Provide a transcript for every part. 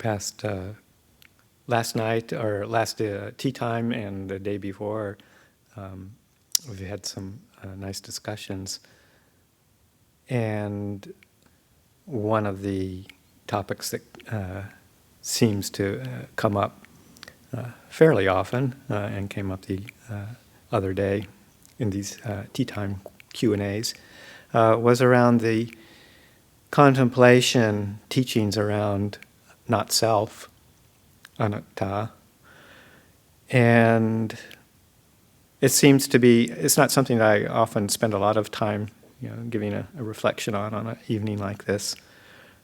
past last night, or last tea time and the day before, we've had some nice discussions. And one of the topics that seems to come up fairly often, and came up the other day in these tea time Q&As, was around the contemplation teachings around not self, anatta. And it seems to be, it's not something that I often spend a lot of time giving a reflection on an evening like this,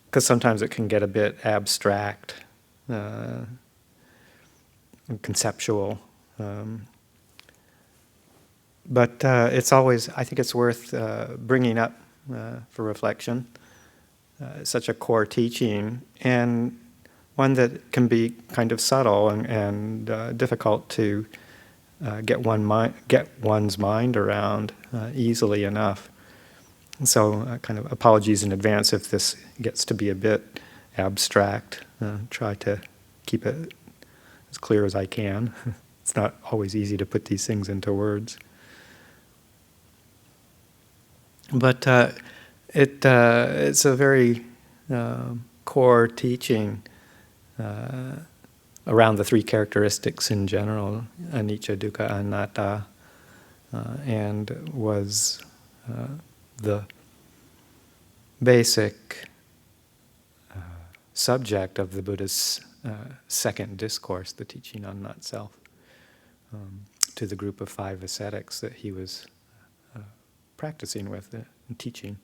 because sometimes it can get a bit abstract, and conceptual. But it's always, I think it's worth bringing up for reflection. It's such a core teaching, and one that can be kind of subtle and difficult to get one's mind around easily enough. So kind of apologies in advance if this gets to be a bit abstract. Try to keep it as clear as I can. It's not always easy to put these things into words. But it's a very core teaching around the three characteristics in general, anicca, dukkha, anatta, and was the basic subject of the Buddha's second discourse, the teaching on not self, to the group of 5 ascetics that he was practicing with and teaching.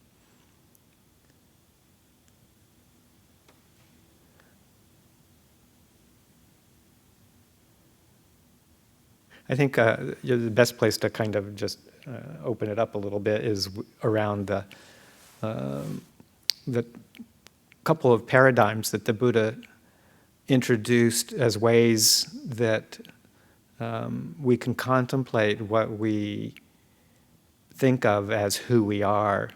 I think the best place to kind of just open it up a little bit is around the couple of paradigms that the Buddha introduced as ways that we can contemplate what we think of as who we are,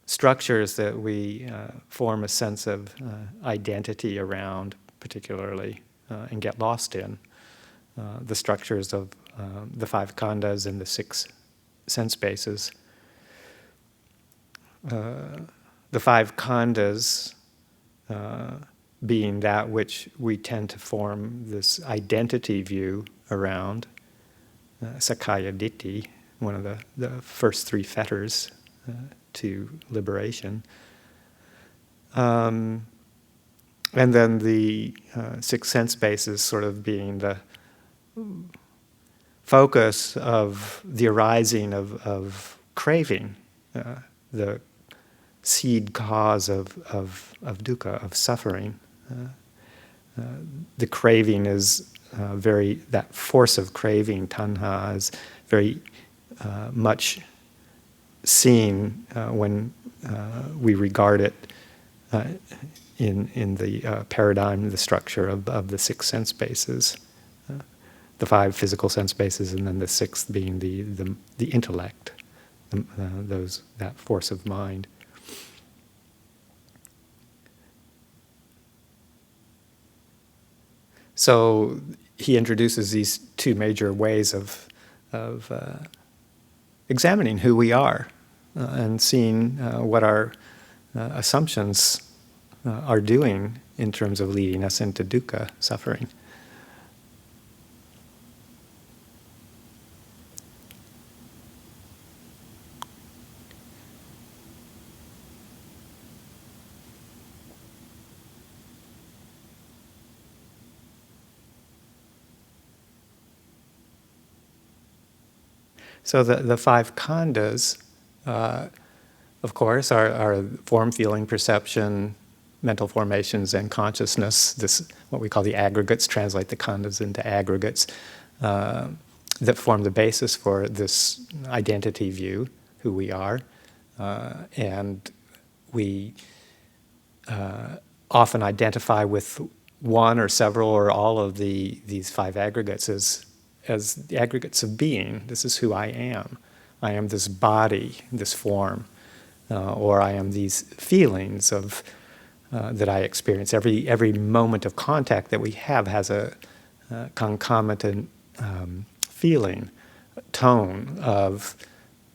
structures that we form a sense of identity around, particularly, and get lost in. The structures of the 5 Condas and the 6 sense bases. The 5 Condas being that which we tend to form this identity view around, Sakkaya Ditthi, one of the first 3 fetters to liberation. And then the 6 sense bases sort of being the focus of the arising of craving, the seed cause of dukkha, of suffering. The craving is that force of craving, tanha, is very much seen when we regard it in the paradigm, the structure of the 6 sense bases. The 5 physical sense bases, and then the 6th being the intellect, that force of mind. So he introduces these 2 major ways of examining who we are and seeing what our assumptions are doing in terms of leading us into dukkha, suffering. So the 5 Condas, of course, are form, feeling, perception, mental formations, and consciousness. This, what we call the aggregates, translate the Condas into aggregates that form the basis for this identity view, who we are. And we often identify with one or several or all of these 5 aggregates as the aggregates of being. This is who I am. I am this body, this form, or I am these feelings of that I experience. Every moment of contact that we have has a concomitant feeling, tone of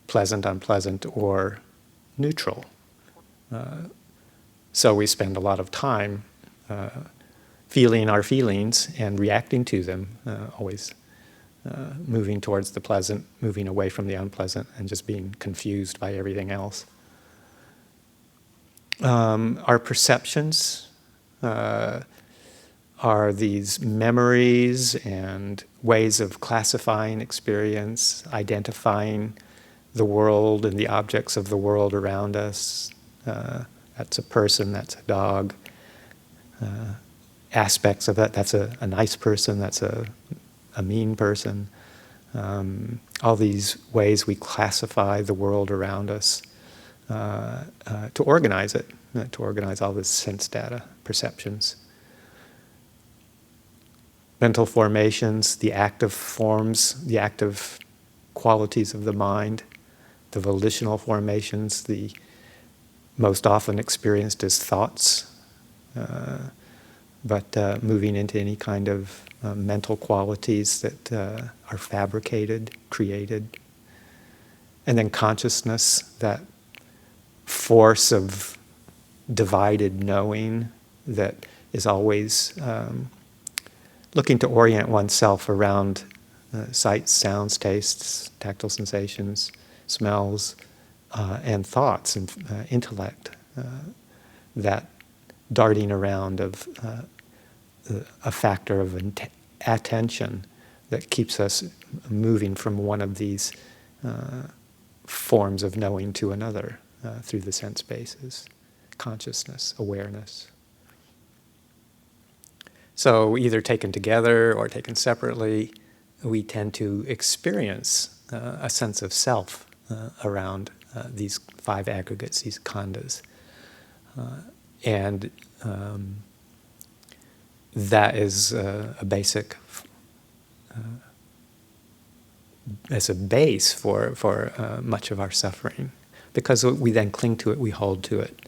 pleasant, unpleasant, or neutral. So we spend a lot of time feeling our feelings and reacting to them, always moving towards the pleasant, moving away from the unpleasant, and just being confused by everything else. Our perceptions are these memories and ways of classifying experience, identifying the world and the objects of the world around us. That's a person, that's a dog. Aspects of that, that's a nice person, that's a mean person. All these ways we classify the world around us to organize it, to organize all this sense data, perceptions. Mental formations, the active forms, the active qualities of the mind, the volitional formations, the most often experienced as thoughts, but moving into any kind of mental qualities that are fabricated, created. And then consciousness, that force of divided knowing that is always looking to orient oneself around sights, sounds, tastes, tactile sensations, smells, and thoughts and intellect, that darting around of a factor of attention that keeps us moving from one of these forms of knowing to another through the sense bases, consciousness, awareness. So either taken together or taken separately, we tend to experience a sense of self around these five aggregates, these khandas. And that is a basic, as a base for much of our suffering. Because we then cling to it, we hold to it.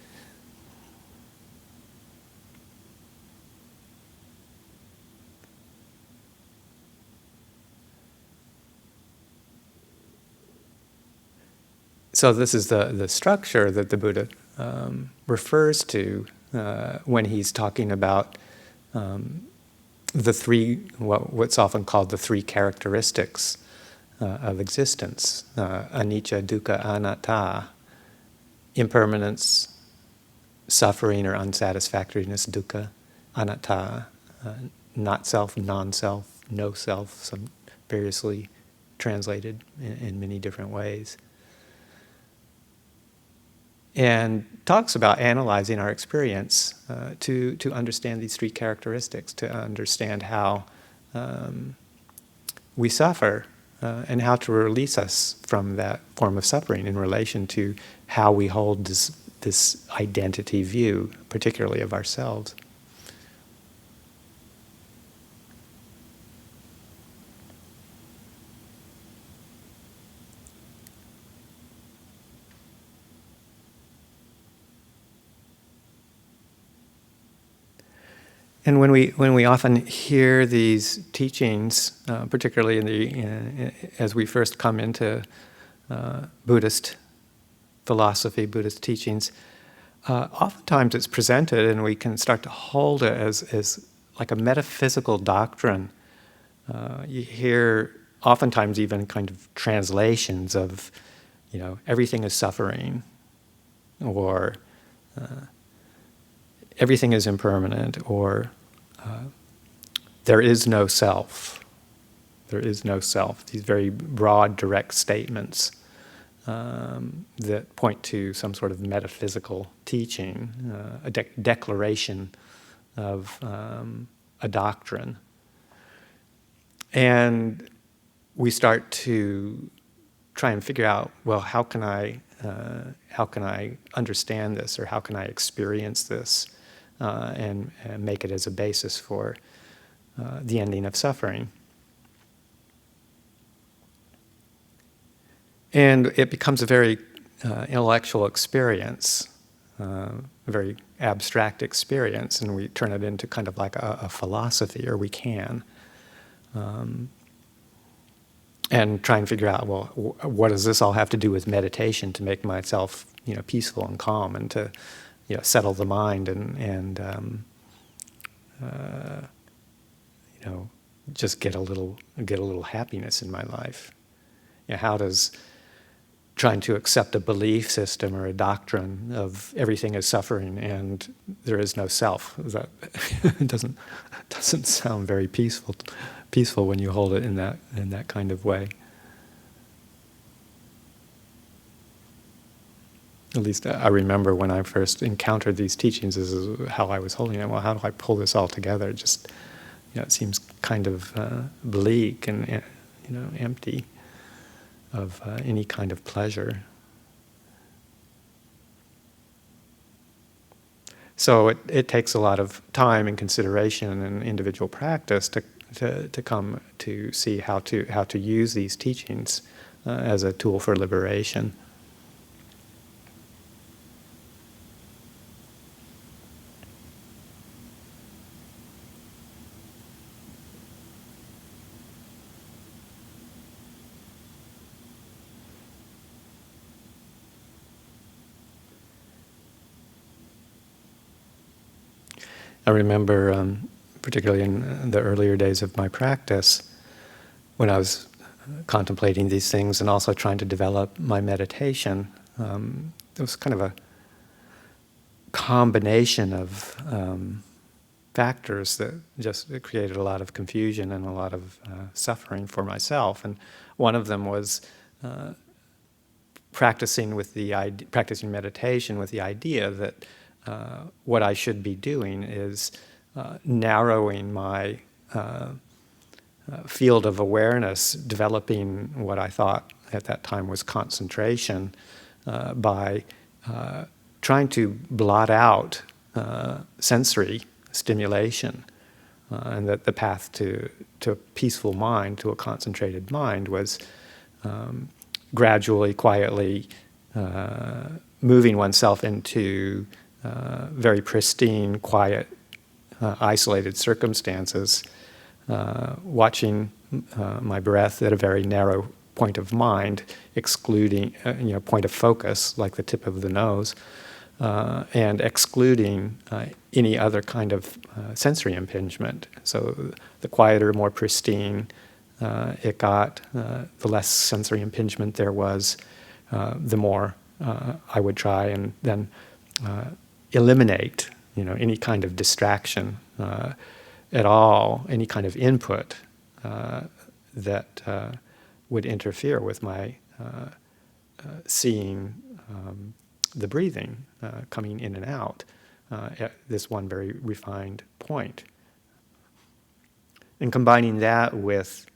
So this is the structure that the Buddha refers to when he's talking about the three, what's often called the three characteristics of existence: anicca, dukkha, anatta, impermanence, suffering or unsatisfactoriness, dukkha, anatta, not self, non-self, no self, some variously translated in many different ways. And talks about analyzing our experience to understand these three characteristics, to understand how we suffer and how to release us from that form of suffering in relation to how we hold this identity view, particularly of ourselves. And when we often hear these teachings, particularly as we first come into Buddhist philosophy, Buddhist teachings, oftentimes it's presented and we can start to hold it as like a metaphysical doctrine. You hear oftentimes even kind of translations of, everything is suffering, or everything is impermanent, or there is no self. There is no self. These very broad, direct statements that point to some sort of metaphysical teaching, a declaration of a doctrine. And we start to try and figure out, well, how can I understand this, or how can I experience this? And make it as a basis for the ending of suffering. And it becomes a very intellectual experience. a very abstract experience, and we turn it into kind of like a philosophy, or we can. And try and figure out, well, what does this all have to do with meditation to make myself, peaceful and calm, and to, settle the mind and just get a little happiness in my life. How does trying to accept a belief system or a doctrine of everything is suffering and there is no self, that doesn't sound very peaceful when you hold it in that kind of way. At least I remember when I first encountered these teachings, this is how I was holding it. Well, how do I pull this all together? Just, it seems kind of bleak and empty of any kind of pleasure. So it takes a lot of time and consideration and individual practice to come to see how to use these teachings as a tool for liberation. I remember, particularly in the earlier days of my practice, when I was contemplating these things and also trying to develop my meditation, it was kind of a combination of factors that just created a lot of confusion and a lot of suffering for myself. And one of them was practicing meditation with the idea that what I should be doing is narrowing my field of awareness, developing what I thought at that time was concentration, by trying to blot out sensory stimulation, and that the path to a peaceful mind, to a concentrated mind, was gradually, quietly moving oneself into very pristine, quiet, isolated circumstances, watching my breath at a very narrow point of mind, excluding, point of focus, like the tip of the nose, and excluding any other kind of sensory impingement. So the quieter, more pristine it got, the less sensory impingement there was, the more I would try and then eliminate, any kind of distraction at all, any kind of input that would interfere with my seeing the breathing coming in and out at this one very refined point. And combining that with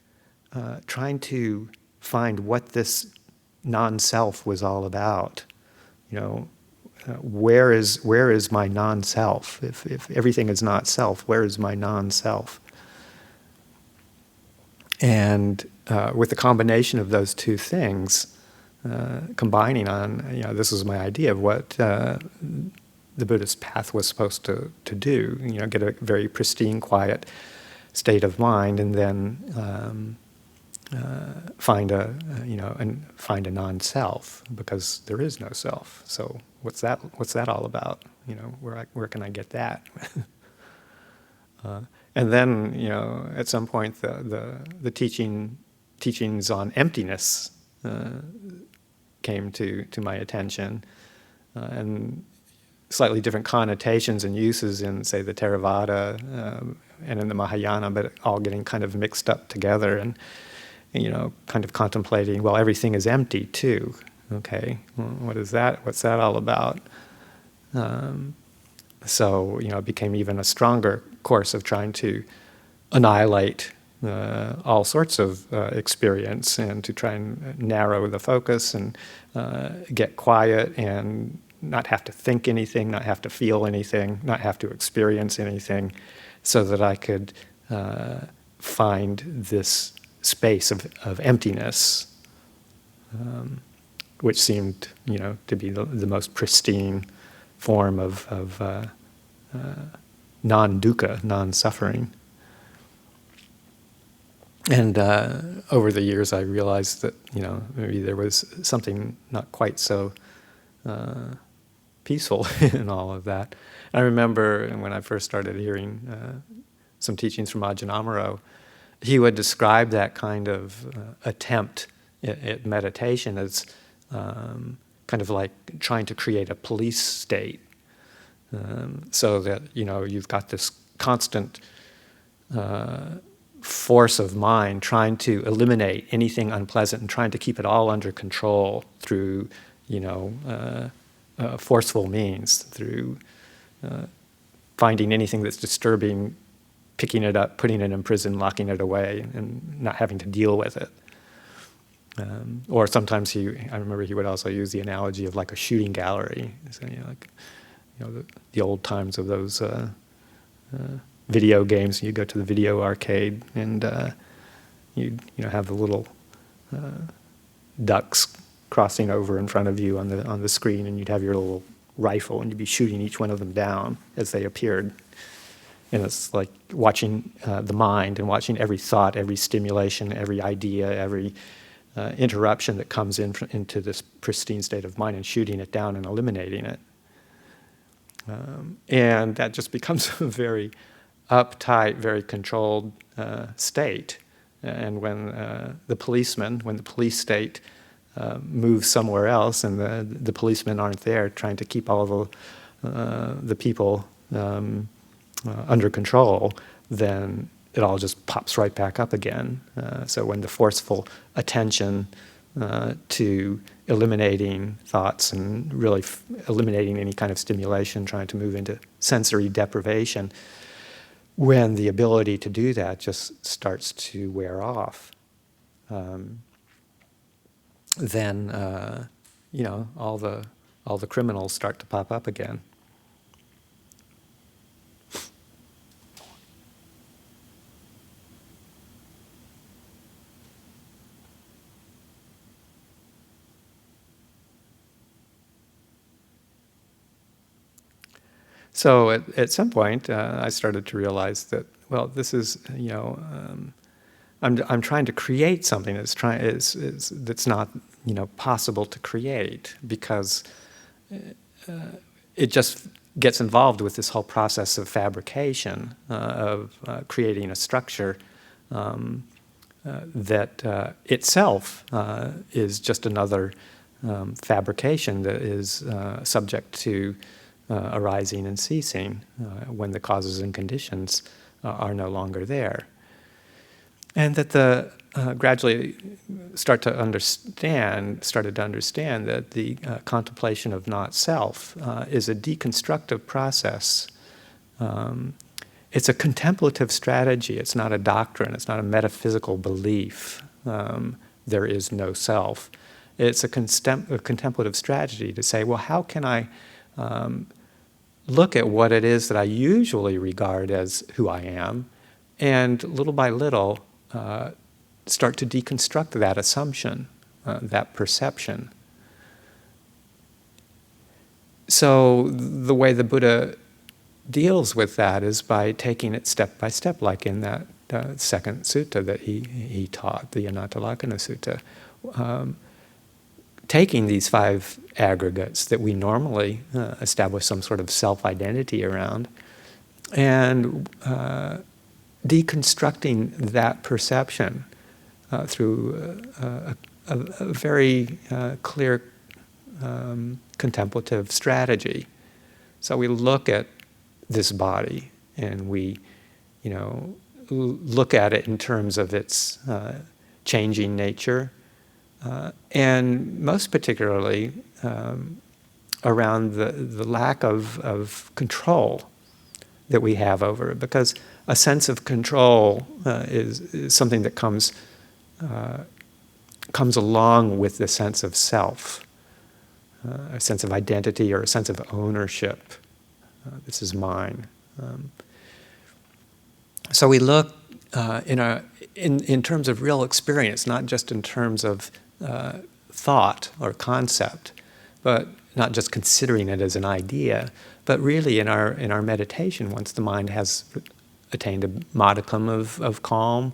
trying to find what this non-self was all about, where is my non-self? If everything is not self, where is my non-self? And with the combination of those two things, combining on, this is my idea of what the Buddhist path was supposed to do. Get a very pristine, quiet state of mind, and then find a non-self, because there is no self. So what's that all about? Where can I get that? And then at some point the teachings on emptiness came to my attention, and slightly different connotations and uses in, say, the Theravada and in the Mahayana, but all getting kind of mixed up together, and kind of contemplating, well, everything is empty too. Okay, what is that? What's that all about? So it became even a stronger course of trying to annihilate all sorts of experience, and to try and narrow the focus and get quiet and not have to think anything, not have to feel anything, not have to experience anything, so that I could find this space of emptiness, which seemed, to be the most pristine form of non-dukkha, non-suffering. And over the years, I realized that maybe there was something not quite so peaceful in all of that. I remember when I first started hearing some teachings from Ajahn Amaro, he would describe that kind of attempt at meditation as kind of like trying to create a police state, so that you've got this constant force of mind trying to eliminate anything unpleasant and trying to keep it all under control through forceful means, through finding anything that's disturbing, picking it up, putting it in prison, locking it away, and not having to deal with it. Or sometimes I remember he would also use the analogy of like a shooting gallery. So, the old times of those video games. You go to the video arcade and you have the little ducks crossing over in front of you on the screen, and you'd have your little rifle, and you'd be shooting each one of them down as they appeared. And it's like watching the mind and watching every thought, every stimulation, every idea, every interruption that comes into this pristine state of mind and shooting it down and eliminating it. And that just becomes a very uptight, very controlled state. And when the police state moves somewhere else and the policemen aren't there trying to keep all the people under control, then it all just pops right back up again. So when the forceful attention to eliminating thoughts and really eliminating any kind of stimulation, trying to move into sensory deprivation, when the ability to do that just starts to wear off, then all the criminals start to pop up again. So at some point, I started to realize that, well, this is, I'm trying to create something that's not, possible to create, because it just gets involved with this whole process of fabrication, of creating a structure that itself is just another fabrication that is subject to arising and ceasing when the causes and conditions are no longer there. And that gradually started to understand that the contemplation of not self is a deconstructive process. It's a contemplative strategy. It's not a doctrine. It's not a metaphysical belief. There is no self. It's a contemplative strategy to say, well, how can I look at what it is that I usually regard as who I am, and little by little start to deconstruct that assumption, that perception. So the way the Buddha deals with that is by taking it step by step, like in that second sutta that he taught, the Anatalakkhana Sutta. Taking these 5 aggregates that we normally establish some sort of self-identity around, and deconstructing that perception through a very clear contemplative strategy. So we look at this body and we, look at it in terms of its changing nature, and most particularly around the lack of control that we have over it, because a sense of control is something that comes along with the sense of self, a sense of identity or a sense of ownership. This is mine. So we look in terms of real experience, not just in terms of thought or concept, but not just considering it as an idea, but really in our meditation, once the mind has attained a modicum of calm,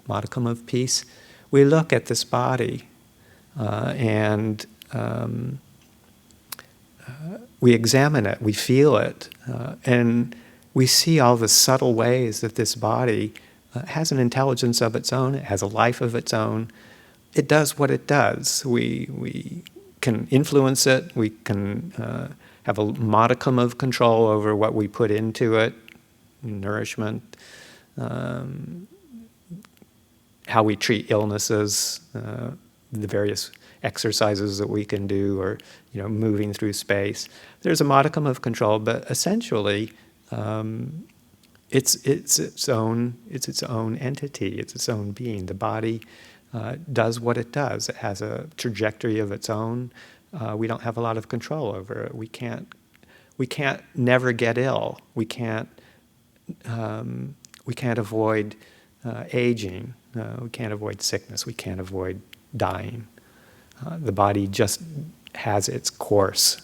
modicum of peace, we look at this body and we examine it, we feel it, and we see all the subtle ways that this body has an intelligence of its own, it has a life of its own. It does what it does. We can influence it, we can have a modicum of control over what we put into it, nourishment, how we treat illnesses, the various exercises that we can do, or moving through space. There's a modicum of control, but essentially, it's its own entity. It's its own being. The body does what it does. It has a trajectory of its own. We don't have a lot of control over it. We can't never get ill. We can't avoid aging. We can't avoid sickness. We can't avoid dying. The body just has its course.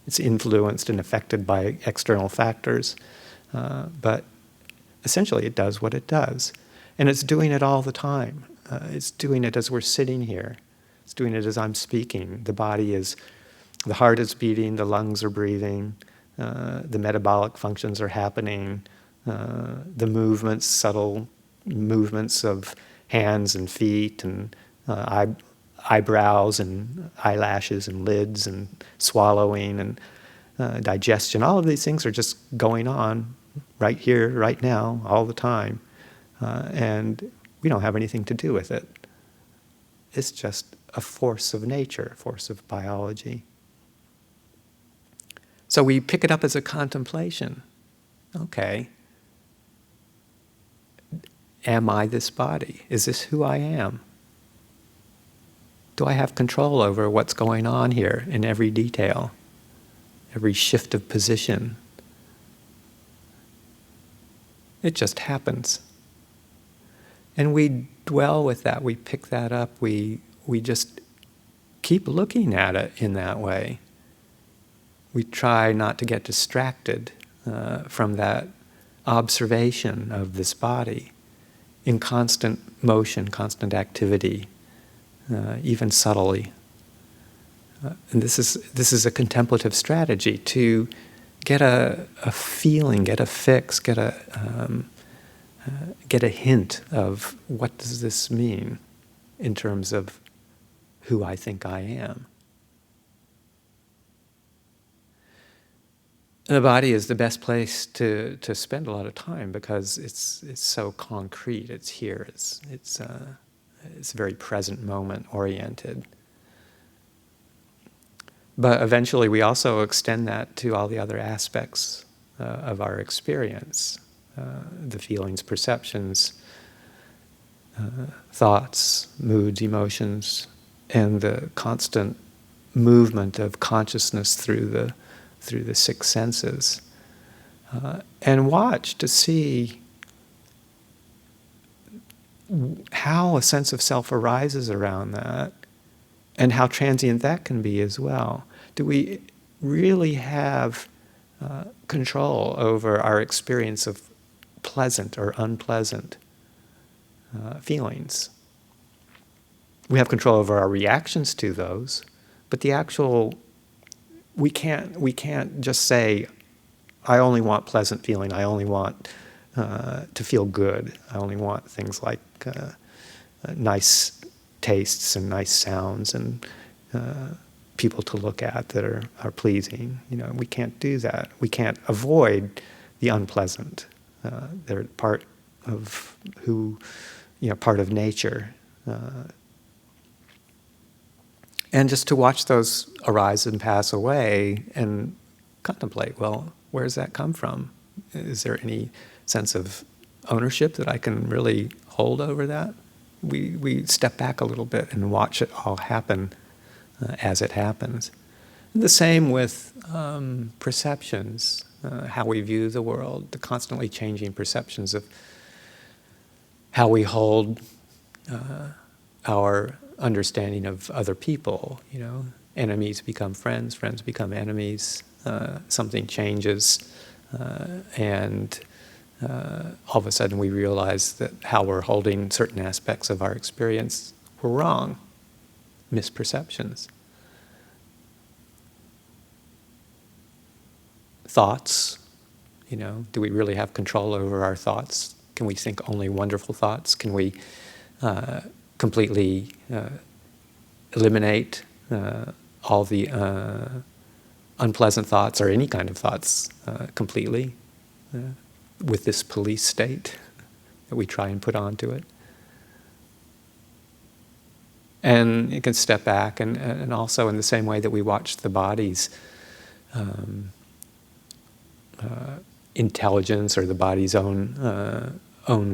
It's influenced and affected by external factors, but essentially it does what it does. And it's doing it all the time. It's doing it as we're sitting here. It's doing it as I'm speaking. The heart is beating, the lungs are breathing, the metabolic functions are happening, the movements, subtle movements of hands and feet and eyebrows and eyelashes and lids and swallowing and digestion. All of these things are just going on right here, right now, all the time. And we don't have anything to do with it. It's just a force of nature, a force of biology. So we pick it up as a contemplation. Okay. Am I this body? Is this who I am? Do I have control over what's going on here in every detail, every shift of position? It just happens. And we dwell with that, we pick that up, we just keep looking at it in that way. We try not to get distracted from that observation of this body in constant motion, constant activity, even subtly. And this is a contemplative strategy to get a feeling, get a fix, get a hint of what does this mean in terms of who I think I am. The body is the best place to spend a lot of time because it's so concrete. It's here. It's very present moment oriented. But eventually, we also extend that to all the other aspects of our experience, the feelings, perceptions, thoughts, moods, emotions, and the constant movement of consciousness through the six senses, and watch to see how a sense of self arises around that, and how transient that can be as well. Do we really have control over our experience of pleasant or unpleasant feelings? We have control over our reactions to those, but the actual we can't just say, I only want pleasant feeling, I only want to feel good, I only want things like nice tastes and nice sounds and people to look at that are pleasing. We can't do that. We can't avoid the unpleasant. They're part of part of nature. And just to watch those arise and pass away and contemplate, well, where does that come from? Is there any sense of ownership that I can really hold over that? We step back a little bit and watch it all happen as it happens. And the same with perceptions, how we view the world, the constantly changing perceptions of how we hold our understanding of other people. enemies become friends, friends become enemies, something changes, and all of a sudden we realize that how we're holding certain aspects of our experience were wrong, misperceptions. Thoughts, do we really have control over our thoughts? Can we think only wonderful thoughts? Can we completely eliminate all the unpleasant thoughts or any kind of thoughts completely with this police state that we try and put onto it? And you can step back and also in the same way that we watch the body's intelligence or the body's own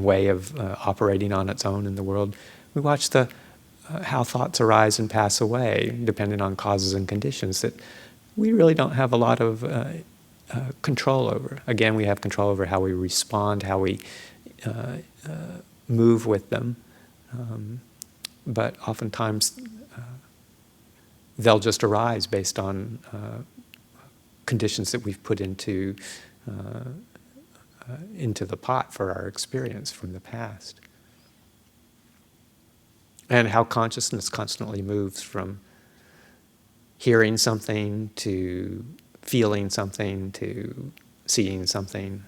way of operating on its own in the world, we watch how thoughts arise and pass away, depending on causes and conditions that we really don't have a lot of control over. Again, we have control over how we respond, how we move with them, but oftentimes they'll just arise based on conditions that we've put into the pot for our experience from the past. And how consciousness constantly moves from hearing something to feeling something to seeing something,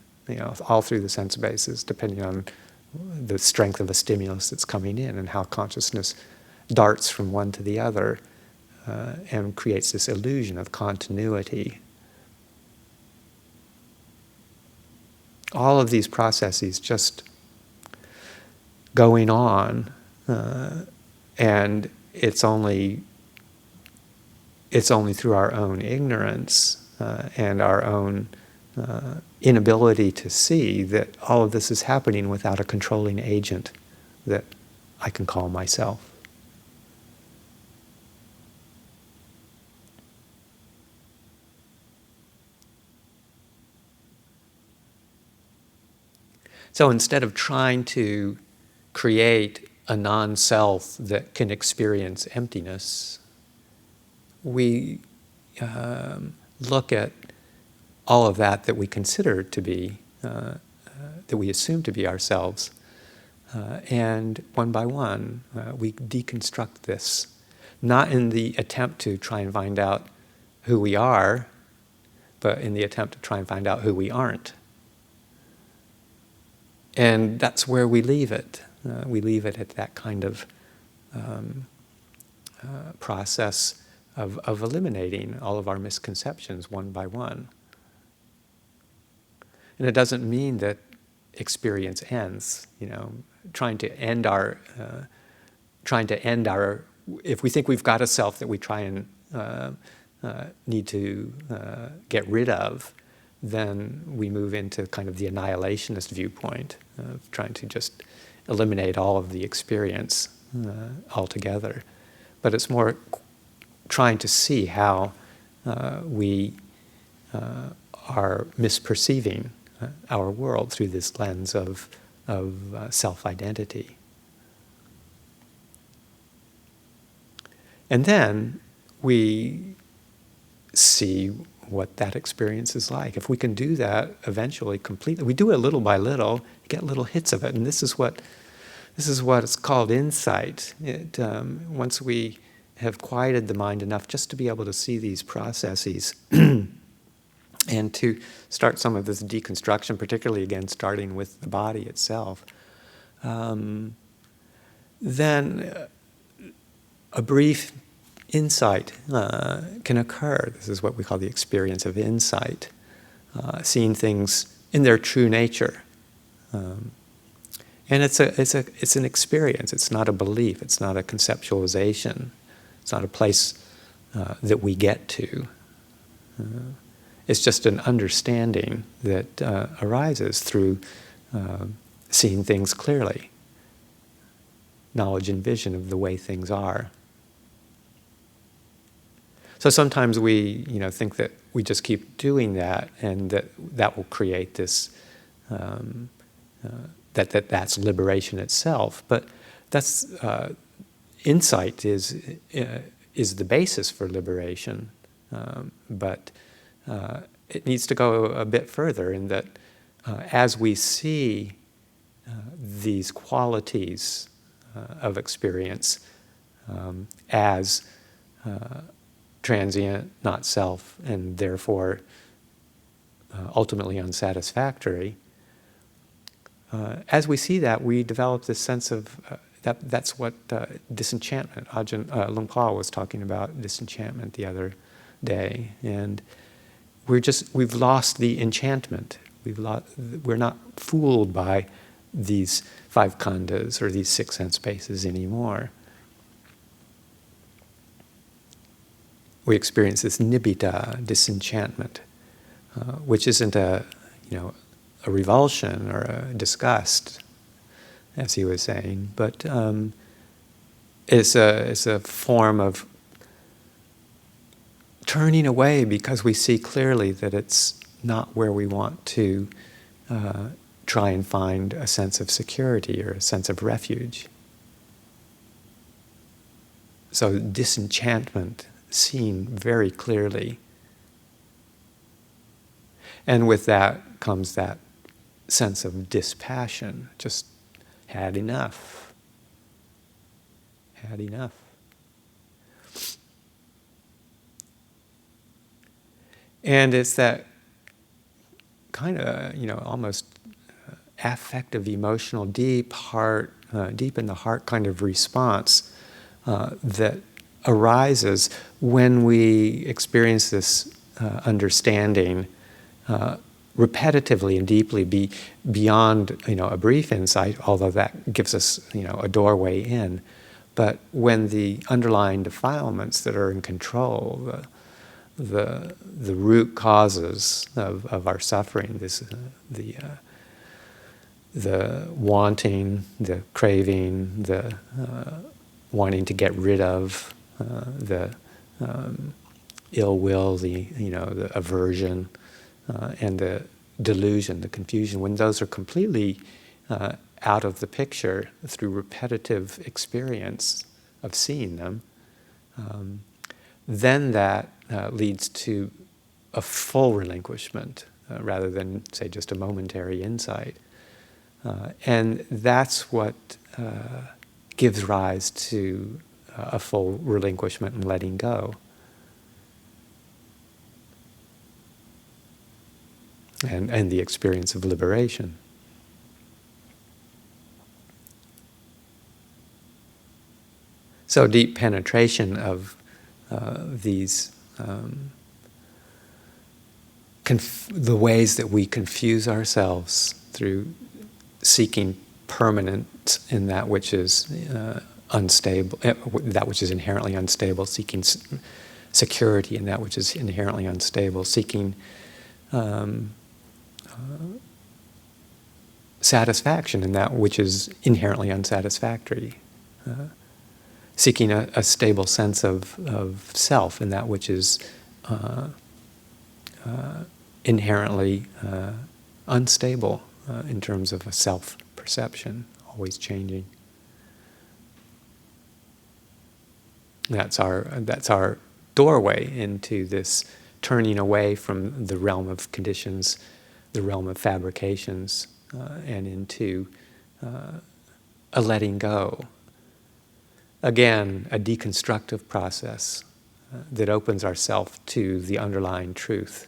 all through the sense bases, depending on the strength of the stimulus that's coming in and how consciousness darts from one to the other and creates this illusion of continuity. All of these processes just going on, and it's only through our own ignorance and our own inability to see that all of this is happening without a controlling agent that I can call myself. So instead of trying to create a non-self that can experience emptiness, we look at all of that we consider to be, that we assume to be ourselves, and one by one we deconstruct this, not in the attempt to try and find out who we are, but in the attempt to try and find out who we aren't. And that's where we leave it. We leave it at that kind of process of eliminating all of our misconceptions one by one. And it doesn't mean that experience ends. Trying to end our, if we think we've got a self that we try and need to get rid of, then we move into kind of the annihilationist viewpoint of trying to just eliminate all of the experience altogether. But it's more trying to see how we are misperceiving our world through this lens of self-identity. And then we see what that experience is like. If we can do that eventually completely, we do it little by little, get little hits of it, and this is what it's called insight. Once we have quieted the mind enough just to be able to see these processes and to start some of this deconstruction, particularly again starting with the body itself, then a brief insight can occur. This is what we call the experience of insight, seeing things in their true nature. And it's an experience. It's not a belief. It's not a conceptualization. It's not a place that we get to. It's just an understanding that arises through seeing things clearly, knowledge and vision of the way things are. So sometimes we, think that we just keep doing that, and that will create this, that's liberation itself. But that's insight is is the basis for liberation, but it needs to go a bit further in that as we see these qualities of experience as transient, not self, and therefore ultimately unsatisfactory, as we see that, we develop this sense of that's what disenchantment. Ajahn Luang Por was talking about disenchantment the other day, and we've lost the enchantment. We're not fooled by these 5 khandhas or these 6 sense spaces anymore. We experience this nibbida, disenchantment, which isn't a revulsion or a disgust, as he was saying, but it's a form of turning away because we see clearly that it's not where we want to try and find a sense of security or a sense of refuge. So disenchantment seen very clearly. And with that comes that sense of dispassion, just had enough. Had enough. And it's that kind of, almost affective, emotional, deep in the heart kind of response that arises when we experience this understanding repetitively and deeply, beyond a brief insight, although that gives us a doorway in. But when the underlying defilements that are in control, the root causes of our suffering, the wanting, the craving, the wanting to get rid of, the ill will, the aversion, and the delusion, the confusion, when those are completely out of the picture through repetitive experience of seeing them, then that leads to a full relinquishment rather than, say, just a momentary insight. And that's what gives rise to a full relinquishment and letting go. And the experience of liberation. So deep penetration of these the ways that we confuse ourselves through seeking permanence in that which is unstable, that which is inherently unstable, seeking security in that which is inherently unstable, seeking satisfaction in that which is inherently unsatisfactory, seeking a stable sense of self in that which is inherently unstable in terms of a self-perception, always changing. That's our doorway into this turning away from the realm of conditions, the realm of fabrications, and into a letting go. Again, a deconstructive process that opens ourselves to the underlying truth.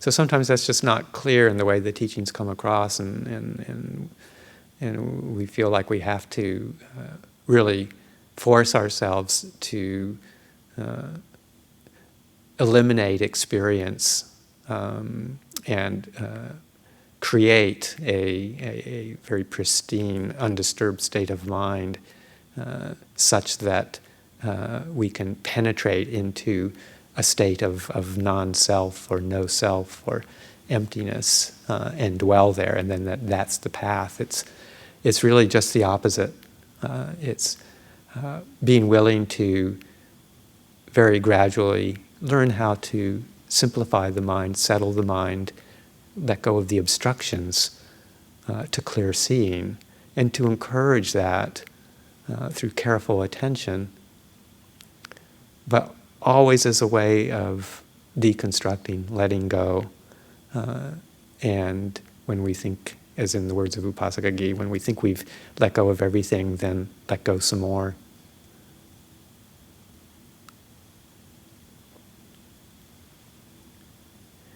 So sometimes that's just not clear in the way the teachings come across, and we feel like we have to really force ourselves to eliminate experience and create a very pristine, undisturbed state of mind such that we can penetrate into a state of non-self or no self or emptiness and dwell there, and then that's the path. It's really just the opposite. It's being willing to very gradually learn how to simplify the mind, settle the mind, let go of the obstructions to clear seeing, and to encourage that through careful attention, but always as a way of deconstructing, letting go, and when we think, as in the words of Upasakagi, when we think we've let go of everything, then let go some more.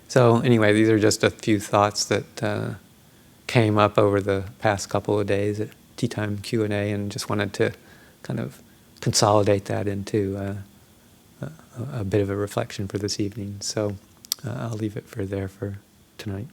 So anyway, these are just a few thoughts that came up over the past couple of days at Tea Time Q&A, and just wanted to kind of consolidate that into a bit of a reflection for this evening. So I'll leave it for tonight.